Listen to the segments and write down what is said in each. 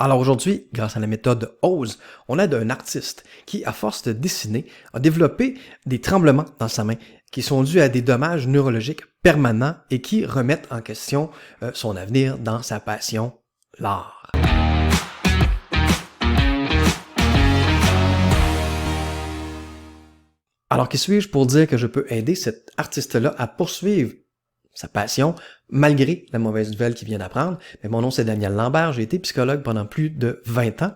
Alors aujourd'hui, grâce à la méthode OSE, on aide un artiste qui, à force de dessiner, a développé des tremblements dans sa main qui sont dus à des dommages neurologiques permanents et qui remettent en question son avenir dans sa passion, l'art. Alors qui suis-je pour dire que je peux aider cet artiste-là à poursuivre sa passion, malgré la mauvaise nouvelle qu'il vient d'apprendre? Mais mon nom, c'est Daniel Lambert, j'ai été psychologue pendant plus de 20 ans.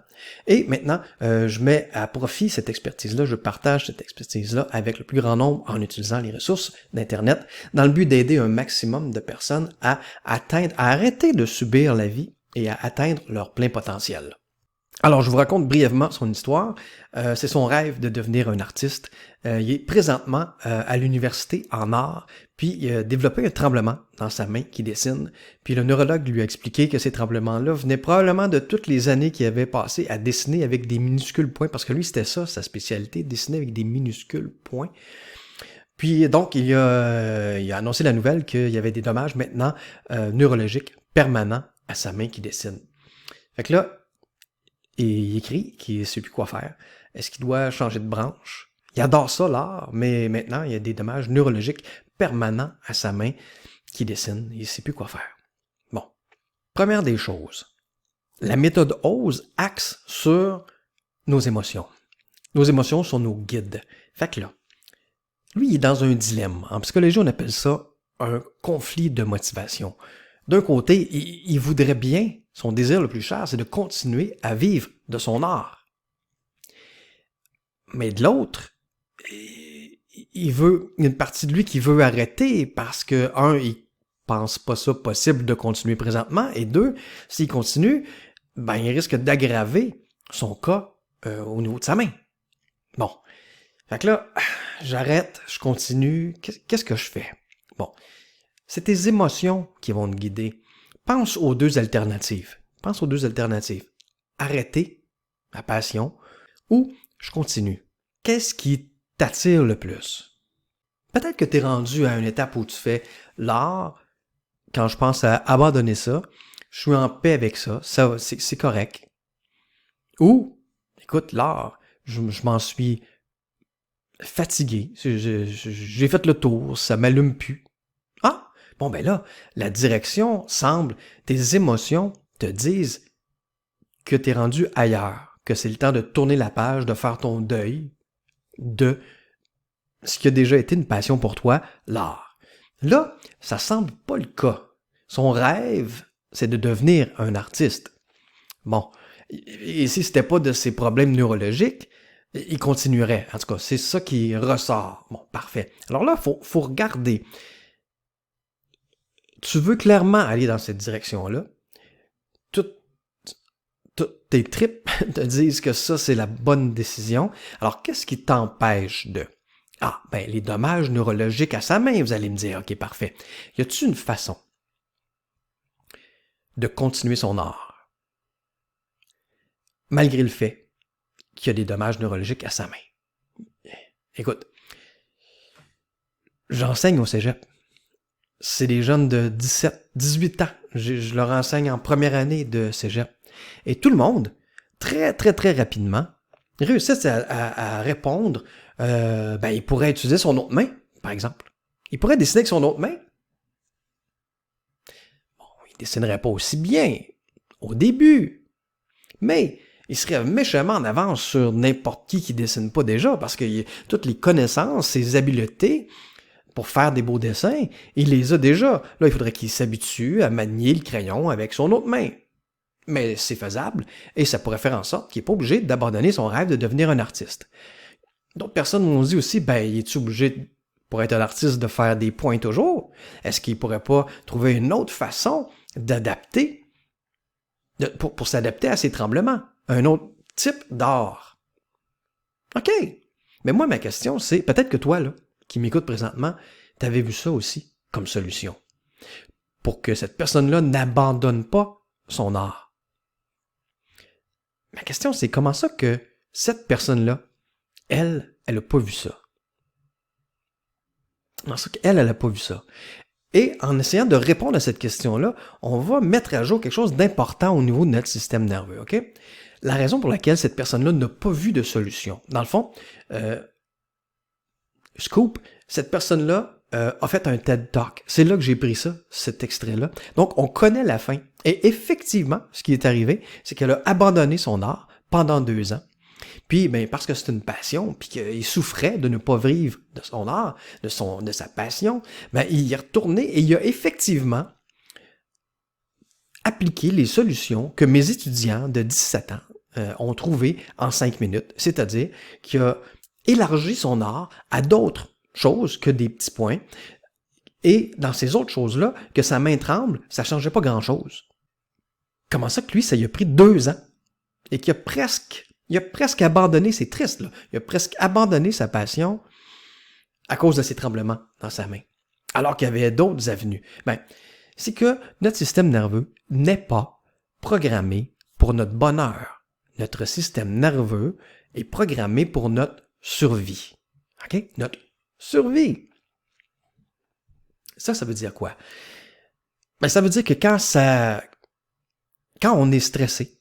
Et maintenant, je mets à profit cette expertise-là, je partage cette expertise-là avec le plus grand nombre en utilisant les ressources d'Internet, dans le but d'aider un maximum de personnes à arrêter de subir la vie et à atteindre leur plein potentiel. Alors, je vous raconte brièvement son histoire. C'est son rêve de devenir un artiste. Il est présentement à l'université en art, puis il a développé un tremblement dans sa main qui dessine. Puis le neurologue lui a expliqué que ces tremblements-là venaient probablement de toutes les années qu'il avait passées à dessiner avec des minuscules points, parce que lui, c'était ça, sa spécialité, dessiner avec des minuscules points. Puis donc, il a annoncé la nouvelle qu'il y avait des dommages maintenant neurologiques permanents à sa main qui dessine. Fait que là, il écrit qu'il ne sait plus quoi faire. Est-ce qu'il doit changer de branche? Il adore ça, l'art, mais maintenant, il y a des dommages neurologiques permanents à sa main qui dessine. Il ne sait plus quoi faire. Bon. Première des choses. La méthode OSE axe sur nos émotions. Nos émotions sont nos guides. Fait que là, lui, il est dans un dilemme. En psychologie, on appelle ça un conflit de motivation. D'un côté, il voudrait bien, son désir le plus cher, c'est de continuer à vivre de son art. Mais de l'autre, une partie de lui qui veut arrêter parce que, un, il pense pas ça possible de continuer présentement, et deux, s'il continue, ben, il risque d'aggraver son cas au niveau de sa main. Bon. Fait que là, j'arrête, je continue, qu'est-ce que je fais? Bon. C'est tes émotions qui vont te guider. Pense aux deux alternatives. Arrêter ma passion ou je continue. Qu'est-ce qui t'attire le plus? Peut-être que tu es rendu à une étape où tu fais l'art. Quand je pense à abandonner ça, je suis en paix avec ça, c'est correct. Ou, écoute, l'art, je m'en suis fatigué. J'ai fait le tour, ça m'allume plus. Ah! Bon, ben là, la direction semble, tes émotions te disent que tu es rendu ailleurs, que c'est le temps de tourner la page, de faire ton deuil de ce qui a déjà été une passion pour toi, l'art. Là, ça semble pas le cas. Son rêve, c'est de devenir un artiste. Bon, et si c'était pas de ses problèmes neurologiques, il continuerait. En tout cas, c'est ça qui ressort. Bon, parfait. Alors là, faut regarder. Tu veux clairement aller dans cette direction-là. Toutes tes tripes te disent que ça, c'est la bonne décision. Alors, qu'est-ce qui t'empêche de? Ah, ben, les dommages neurologiques à sa main, vous allez me dire. OK, parfait. Y a-t-il une façon de continuer son art, malgré le fait qu'il y a des dommages neurologiques à sa main? Écoute, j'enseigne au cégep. C'est des jeunes de 17, 18 ans. Je leur enseigne en première année de cégep. Et tout le monde, très, très, très rapidement, réussit à répondre, ben, il pourrait utiliser son autre main, par exemple. Il pourrait dessiner avec son autre main. Bon, il dessinerait pas aussi bien au début, mais il serait méchamment en avance sur n'importe qui dessine pas déjà, parce que toutes les connaissances, ses habiletés pour faire des beaux dessins, il les a déjà. Là, il faudrait qu'il s'habitue à manier le crayon avec son autre main. Mais c'est faisable, et ça pourrait faire en sorte qu'il n'est pas obligé d'abandonner son rêve de devenir un artiste. D'autres personnes m'ont dit aussi, ben, il est obligé, pour être un artiste, de faire des points toujours? Est-ce qu'il pourrait pas trouver une autre façon d'adapter, pour s'adapter à ses tremblements? Un autre type d'art? OK. Mais moi, ma question, c'est, peut-être que toi, là, qui m'écoute présentement, t'avais vu ça aussi comme solution. Pour que cette personne-là n'abandonne pas son art. Ma question, c'est comment ça que cette personne-là, elle a pas vu ça? Comment ça qu'elle, elle a pas vu ça? Et en essayant de répondre à cette question-là, on va mettre à jour quelque chose d'important au niveau de notre système nerveux, OK? La raison pour laquelle cette personne-là n'a pas vu de solution. Dans le fond, scoop, cette personne-là a fait un TED Talk. C'est là que j'ai pris ça, cet extrait-là. Donc, on connaît la fin. Et effectivement, ce qui est arrivé, c'est qu'elle a abandonné son art pendant 2 ans. Puis, ben, parce que c'est une passion, puis qu'il souffrait de ne pas vivre de son art, de sa passion, ben, il y est retourné et il a effectivement appliqué les solutions que mes étudiants de 17 ans ont trouvées en 5 minutes. C'est-à-dire qu'il a élargi son art à d'autres choses que des petits points. Et dans ces autres choses-là, que sa main tremble, ça changeait pas grand-chose. Comment ça que lui, ça lui a pris 2 ans? Et qu'il a presque abandonné, c'est triste, là. Il a presque abandonné sa passion à cause de ses tremblements dans sa main. Alors qu'il y avait d'autres avenues. Ben, c'est que notre système nerveux n'est pas programmé pour notre bonheur. Notre système nerveux est programmé pour notre survie. OK? Notre survie. Ça veut dire quoi? Ben, ça veut dire que quand on est stressé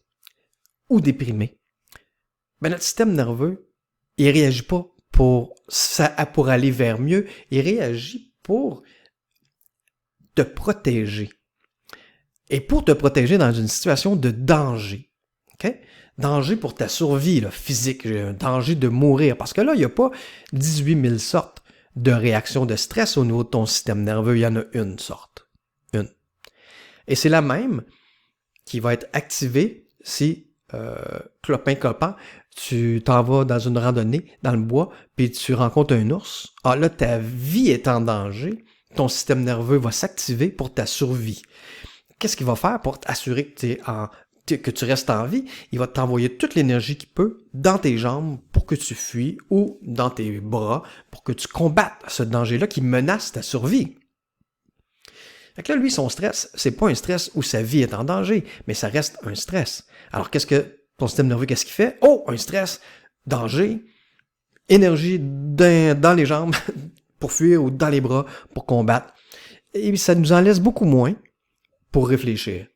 ou déprimé, ben notre système nerveux, il réagit pas pour aller vers mieux, il réagit pour te protéger. Et pour te protéger dans une situation de danger. OK? Danger pour ta survie là, physique, un danger de mourir. Parce que là, il n'y a pas 18 000 sortes de réactions de stress au niveau de ton système nerveux. Il y en a une sorte. Une. Et c'est la même qui va être activée si, clopin-clopin, tu t'en vas dans une randonnée, dans le bois, puis tu rencontres un ours. Ah là, ta vie est en danger. Ton système nerveux va s'activer pour ta survie. Qu'est-ce qu'il va faire pour t'assurer que tu restes en vie? Il va t'envoyer toute l'énergie qu'il peut dans tes jambes pour que tu fuis ou dans tes bras pour que tu combattes ce danger-là qui menace ta survie. Fait que là, lui, son stress, c'est pas un stress où sa vie est en danger, mais ça reste un stress. Alors, qu'est-ce que ton système nerveux, qu'est-ce qu'il fait? Oh, un stress, danger, énergie dans les jambes pour fuir ou dans les bras pour combattre. Et ça nous en laisse beaucoup moins pour réfléchir.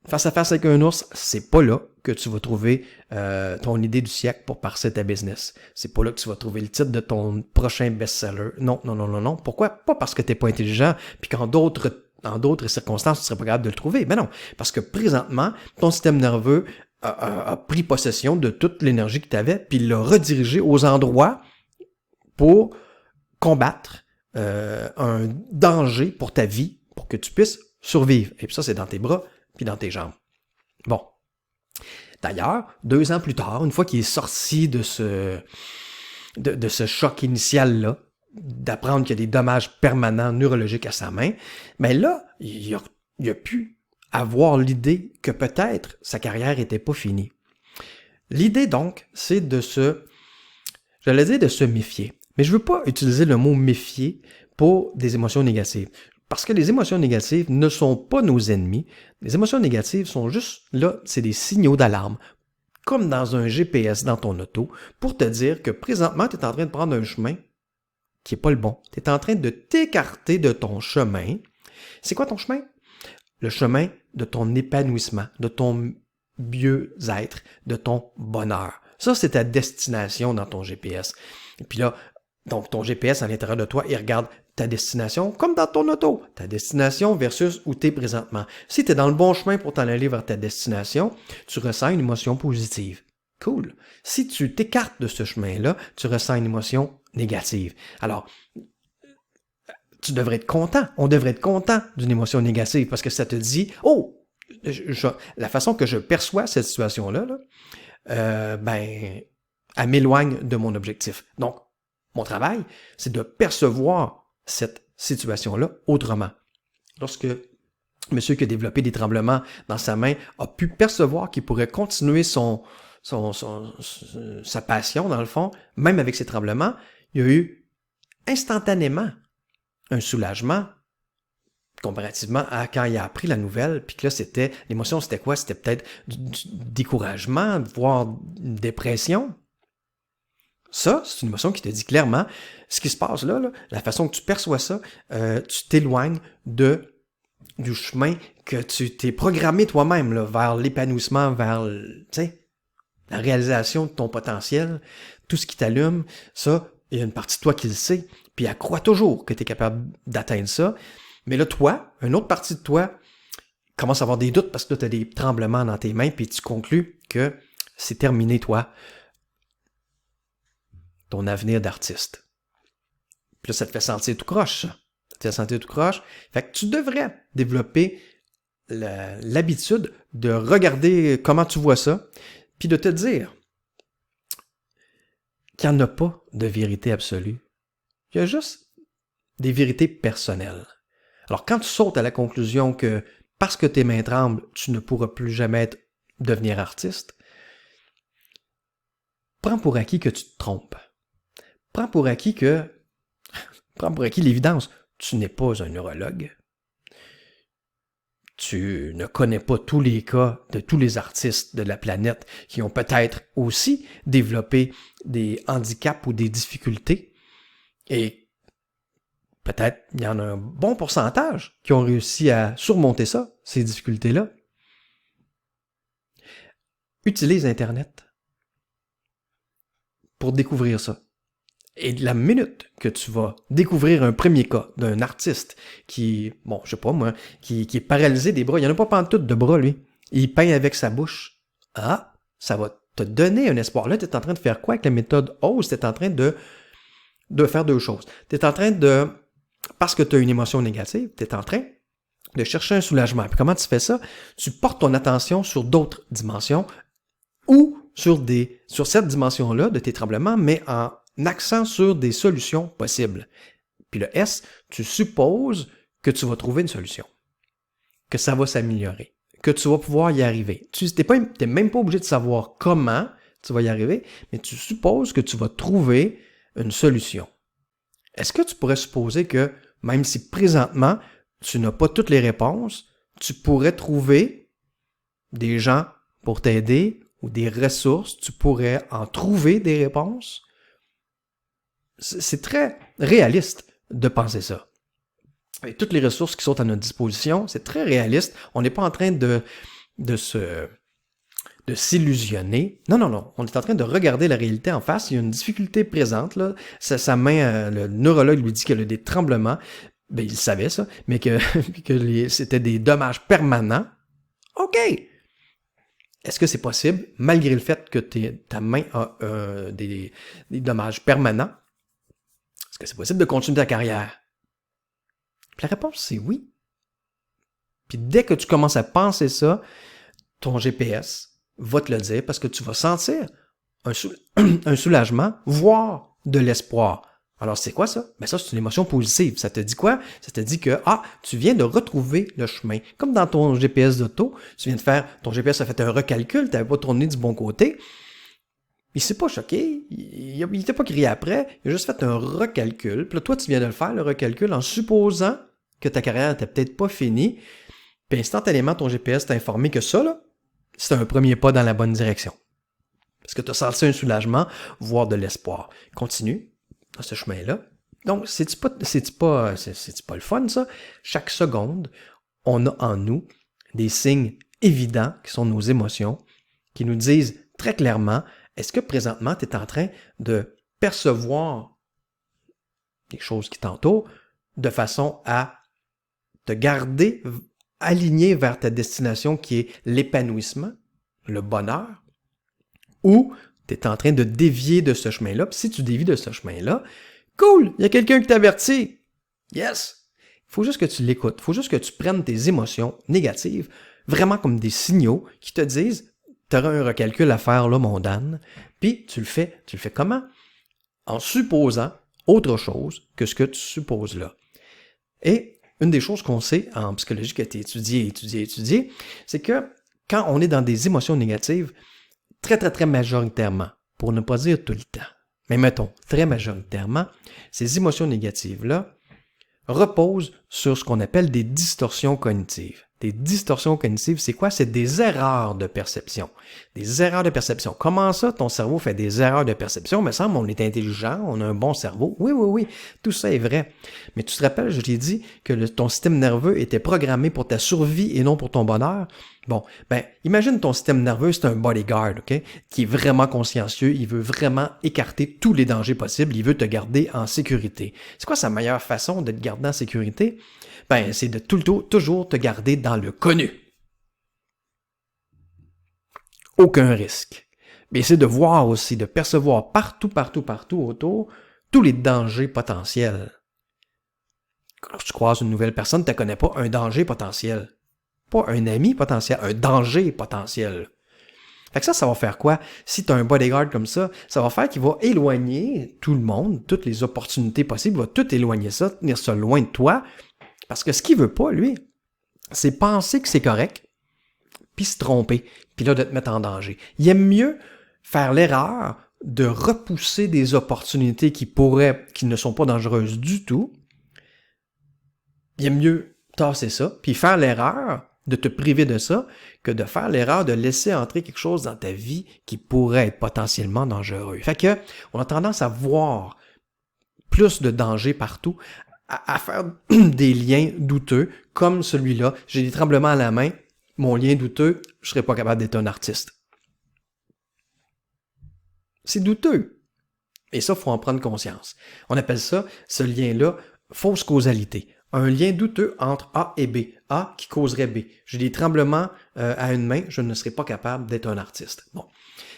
Face à face avec un ours, c'est pas là que tu vas trouver ton idée du siècle pour parser ta business. C'est pas là que tu vas trouver le titre de ton prochain best-seller. Non. Pourquoi? Pas parce que t'es pas intelligent, puis qu'en d'autres circonstances, tu serais pas capable de le trouver. Mais non, parce que présentement, ton système nerveux a pris possession de toute l'énergie que tu avais, puis l'a redirigé aux endroits pour combattre un danger pour ta vie, pour que tu puisses survivre. Et puis ça, c'est dans tes bras, puis dans tes jambes. Bon. D'ailleurs, 2 ans plus tard, une fois qu'il est sorti de ce choc initial-là, d'apprendre qu'il y a des dommages permanents neurologiques à sa main, mais là, il a pu avoir l'idée que peut-être sa carrière n'était pas finie. L'idée, donc, c'est de se méfier. Mais je ne veux pas utiliser le mot méfier pour des émotions négatives. Parce que les émotions négatives ne sont pas nos ennemis. Les émotions négatives sont juste là, c'est des signaux d'alarme, comme dans un GPS dans ton auto, pour te dire que présentement, tu es en train de prendre un chemin qui n'est pas le bon. Tu es en train de t'écarter de ton chemin. C'est quoi ton chemin? Le chemin de ton épanouissement, de ton mieux-être, de ton bonheur. Ça, c'est ta destination dans ton GPS. Et puis là, donc ton GPS à l'intérieur de toi, il regarde ta destination comme dans ton auto. Ta destination versus où tu es présentement. Si tu es dans le bon chemin pour t'en aller vers ta destination, tu ressens une émotion positive. Cool. Si tu t'écartes de ce chemin-là, tu ressens une émotion négative. Alors, tu devrais être content. On devrait être content d'une émotion négative parce que ça te dit, oh, la façon que je perçois cette situation-là, elle m'éloigne de mon objectif. Donc, mon travail, c'est de percevoir cette situation-là autrement. Lorsque monsieur qui a développé des tremblements dans sa main a pu percevoir qu'il pourrait continuer sa passion, dans le fond, même avec ses tremblements, il y a eu instantanément un soulagement comparativement à quand il a appris la nouvelle, puis que là, l'émotion, c'était quoi? C'était peut-être du découragement, voire une dépression. Ça, c'est une émotion qui te dit clairement ce qui se passe là, la façon que tu perçois ça, tu t'éloignes du chemin que tu t'es programmé toi-même là, vers l'épanouissement, vers la réalisation de ton potentiel, tout ce qui t'allume, ça, il y a une partie de toi qui le sait, puis elle croit toujours que tu es capable d'atteindre ça. Mais là, toi, une autre partie de toi commence à avoir des doutes parce que là, tu as des tremblements dans tes mains, puis tu conclus que c'est terminé, toi, ton avenir d'artiste. Puis là, ça te fait sentir tout croche, ça. Ça te fait sentir tout croche. Fait que tu devrais développer l'habitude de regarder comment tu vois ça, puis de te dire qu'il n'y en a pas de vérité absolue. Il y a juste des vérités personnelles. Alors, quand tu sautes à la conclusion que parce que tes mains tremblent, tu ne pourras plus jamais devenir artiste, prends pour acquis que tu te trompes. Prends pour acquis l'évidence. Tu n'es pas un neurologue. Tu ne connais pas tous les cas de tous les artistes de la planète qui ont peut-être aussi développé des handicaps ou des difficultés. Et peut-être il y en a un bon pourcentage qui ont réussi à surmonter ça, ces difficultés-là. Utilise Internet pour découvrir ça. Et la minute que tu vas découvrir un premier cas d'un artiste qui, bon, je sais pas moi, qui est paralysé des bras, il n'y en a pas pantoute de bras, lui. Il peint avec sa bouche. Ah, ça va te donner un espoir. Là, tu es en train de faire quoi avec la méthode OZ? Tu es en train de faire deux choses. Tu es en train de, parce que tu as une émotion négative, tu es en train de chercher un soulagement. Puis comment tu fais ça? Tu portes ton attention sur d'autres dimensions ou sur cette dimension-là de tes tremblements, mais en accent sur des solutions possibles. Puis le S, tu supposes que tu vas trouver une solution, que ça va s'améliorer, que tu vas pouvoir y arriver. Tu n'es même pas obligé de savoir comment tu vas y arriver, mais tu supposes que tu vas trouver une solution. Est-ce que tu pourrais supposer que, même si présentement, tu n'as pas toutes les réponses, tu pourrais trouver des gens pour t'aider ou des ressources, tu pourrais en trouver des réponses? C'est très réaliste de penser ça. Et toutes les ressources qui sont à notre disposition, c'est très réaliste. On n'est pas en train de s'illusionner. Non. On est en train de regarder la réalité en face. Il y a une difficulté présente, là. Sa main, le neurologue lui dit qu'elle a des tremblements. Ben, il savait ça, mais que c'était des dommages permanents. OK! Est-ce que c'est possible, malgré le fait que ta main a des dommages permanents? Est-ce que c'est possible de continuer ta carrière? Puis la réponse, c'est oui. Puis dès que tu commences à penser ça, ton GPS va te le dire parce que tu vas sentir un soulagement, voire de l'espoir. Alors, c'est quoi ça? Ben ça, c'est une émotion positive. Ça te dit quoi? Ça te dit que, tu viens de retrouver le chemin. Comme dans ton GPS d'auto, ton GPS a fait un recalcul, tu n'avais pas tourné du bon côté. Il s'est pas choqué, il n'était pas crié après, il a juste fait un recalcul. Puis là, toi, tu viens de le faire, le recalcul, en supposant que ta carrière n'était peut-être pas finie. Puis instantanément, ton GPS t'a informé que ça, là, c'est un premier pas dans la bonne direction. Parce que tu as senti un soulagement, voire de l'espoir. Continue dans ce chemin-là. Donc, c'est pas le fun, ça? Chaque seconde, on a en nous des signes évidents qui sont nos émotions, qui nous disent très clairement, est-ce que présentement, tu es en train de percevoir des choses qui t'entourent de façon à te garder aligné vers ta destination qui est l'épanouissement, le bonheur, ou tu es en train de dévier de ce chemin-là? Puis si tu dévies de ce chemin-là, cool, il y a quelqu'un qui t'avertit. Yes! Il faut juste que tu l'écoutes. Il faut juste que tu prennes tes émotions négatives vraiment comme des signaux qui te disent tu auras un recalcul à faire là, mon Dan. Puis tu le fais comment? En supposant autre chose que ce que tu supposes là. Et une des choses qu'on sait en psychologie qui a été étudiée, c'est que quand on est dans des émotions négatives, très, très, très majoritairement, pour ne pas dire tout le temps, mais mettons, très majoritairement, ces émotions négatives-là reposent sur ce qu'on appelle des distorsions cognitives. Des distorsions cognitives, c'est quoi? C'est des erreurs de perception. Des erreurs de perception. Comment ça, ton cerveau fait des erreurs de perception? Il me semble, on est intelligent, on a un bon cerveau. Oui, oui, oui, tout ça est vrai. Mais tu te rappelles, je t'ai dit que ton système nerveux était programmé pour ta survie et non pour ton bonheur? Bon, imagine ton système nerveux, c'est un bodyguard, OK? Qui est vraiment consciencieux, il veut vraiment écarter tous les dangers possibles, il veut te garder en sécurité. C'est quoi sa meilleure façon de te garder en sécurité? C'est de toujours te garder dans le connu. Aucun risque. Mais c'est de voir aussi, de percevoir partout autour, tous les dangers potentiels. Quand tu croises une nouvelle personne, tu ne connais pas un danger potentiel. Pas un ami potentiel, un danger potentiel. Fait que ça va faire quoi? Si tu as un bodyguard comme ça va faire qu'il va éloigner tout le monde, toutes les opportunités possibles, il va tout éloigner ça, tenir ça loin de toi, parce que ce qu'il veut pas, lui, c'est penser que c'est correct, puis se tromper, puis là, de te mettre en danger. Il aime mieux faire l'erreur de repousser des opportunités qui ne sont pas dangereuses du tout. Il aime mieux tasser ça, puis faire l'erreur de te priver de ça, que de faire l'erreur de laisser entrer quelque chose dans ta vie qui pourrait être potentiellement dangereux. Fait que, on a tendance à voir plus de danger partout, à faire des liens douteux, comme celui-là. J'ai des tremblements à la main, mon lien douteux, je serais pas capable d'être un artiste. C'est douteux. Et ça, il faut en prendre conscience. On appelle ça, ce lien-là, fausse causalité. Un lien douteux entre A et B. A qui causerait B. J'ai des tremblements à une main, je ne serais pas capable d'être un artiste. Bon.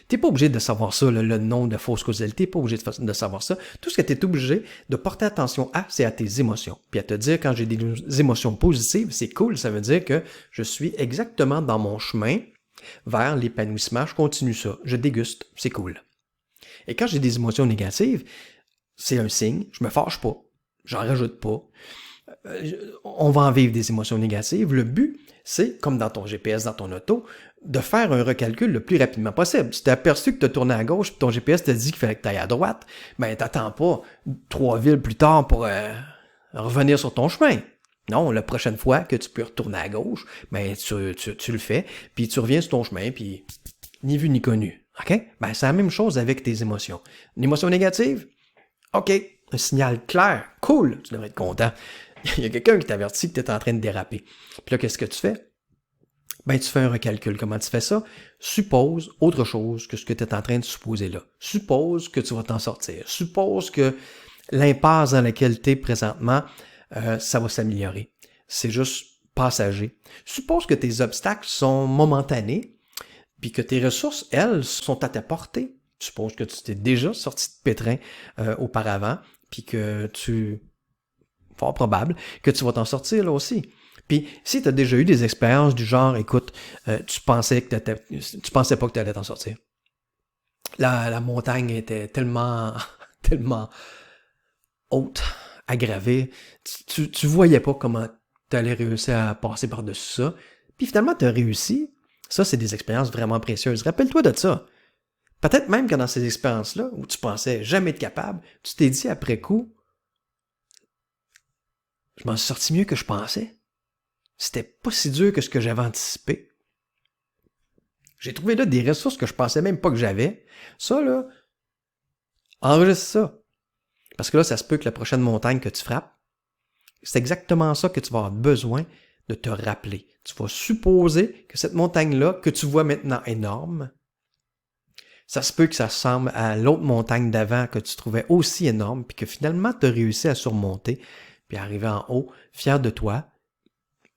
T'es pas obligé de savoir ça, le nom de fausse causalité, t'es pas obligé de savoir ça. Tout ce que tu es obligé de porter attention à, c'est à tes émotions. Puis à te dire, quand j'ai des émotions positives, c'est cool, ça veut dire que je suis exactement dans mon chemin vers l'épanouissement, je continue ça, je déguste, c'est cool. Et quand j'ai des émotions négatives, c'est un signe, je me fâche pas, j'en rajoute pas. On va en vivre des émotions négatives. Le but, c'est, comme dans ton GPS, dans ton auto, de faire un recalcul le plus rapidement possible. Si tu as aperçu que tu as tourné à gauche et ton GPS te dit qu'il fallait que tu ailles à droite, t'attends pas 3 villes plus tard pour revenir sur ton chemin. Non, la prochaine fois que tu peux retourner à gauche, tu le fais, puis tu reviens sur ton chemin, puis ni vu ni connu. OK? C'est la même chose avec tes émotions. Une émotion négative? OK. Un signal clair. Cool. Tu devrais être content. Il y a quelqu'un qui t'avertit que tu es en train de déraper. Puis là, qu'est-ce que tu fais? Tu fais un recalcul. Comment tu fais ça? Suppose autre chose que ce que tu es en train de supposer là. Suppose que tu vas t'en sortir. Suppose que l'impasse dans laquelle tu es présentement, ça va s'améliorer. C'est juste passager. Suppose que tes obstacles sont momentanés, puis que tes ressources, elles, sont à ta portée. Suppose que tu t'es déjà sorti de pétrin auparavant, puis que fort probable que tu vas t'en sortir là aussi. Puis si tu as déjà eu des expériences du genre, écoute, tu pensais pas que tu allais t'en sortir. La montagne était tellement haute, aggravée, tu voyais pas comment tu allais réussir à passer par-dessus ça. Puis finalement, tu as réussi. Ça, c'est des expériences vraiment précieuses. Rappelle-toi de ça. Peut-être même que dans ces expériences-là, où tu pensais jamais être capable, tu t'es dit après coup, je m'en suis sorti mieux que je pensais. C'était pas si dur que ce que j'avais anticipé. J'ai trouvé là des ressources que je pensais même pas que j'avais. Ça, là, enregistre ça. Parce que là, ça se peut que la prochaine montagne que tu frappes, c'est exactement ça que tu vas avoir besoin de te rappeler. Tu vas supposer que cette montagne-là, que tu vois maintenant énorme, ça se peut que ça ressemble à l'autre montagne d'avant que tu trouvais aussi énorme, puis que finalement, tu as réussi à surmonter, puis arriver en haut, fier de toi,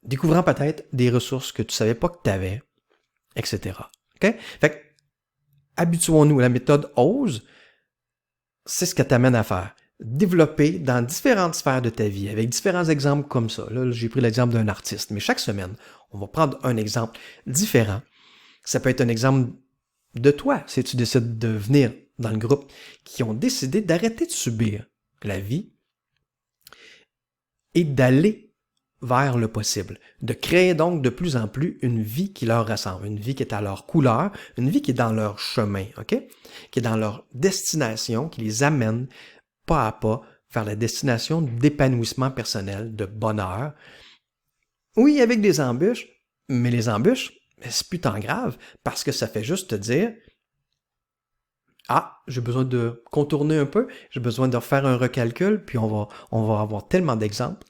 découvrant peut-être des ressources que tu savais pas que tu avais, etc. OK? Fait que, habituons-nous. La méthode OSE, c'est ce que t'amène à faire. Développer dans différentes sphères de ta vie, avec différents exemples comme ça. Là, j'ai pris l'exemple d'un artiste, mais chaque semaine, on va prendre un exemple différent. Ça peut être un exemple de toi, si tu décides de venir dans le groupe, qui ont décidé d'arrêter de subir la vie et d'aller vers le possible, de créer donc de plus en plus une vie qui leur ressemble, une vie qui est à leur couleur, une vie qui est dans leur chemin, OK? Qui est dans leur destination, qui les amène pas à pas vers la destination d'épanouissement personnel, de bonheur. Oui, avec des embûches, Mais les embûches, c'est plus tant grave parce que ça fait juste te dire ah, j'ai besoin de contourner un peu, j'ai besoin de refaire un recalcul, puis on va avoir tellement d'exemples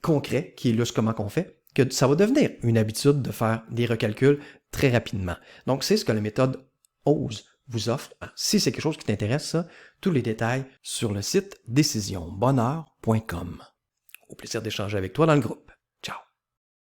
concrets qui illustrent comment qu'on fait, que ça va devenir une habitude de faire des recalculs très rapidement. Donc, c'est ce que la méthode OSE vous offre. Si c'est quelque chose qui t'intéresse, ça, tous les détails sur le site décisionbonheur.com. Au plaisir d'échanger avec toi dans le groupe.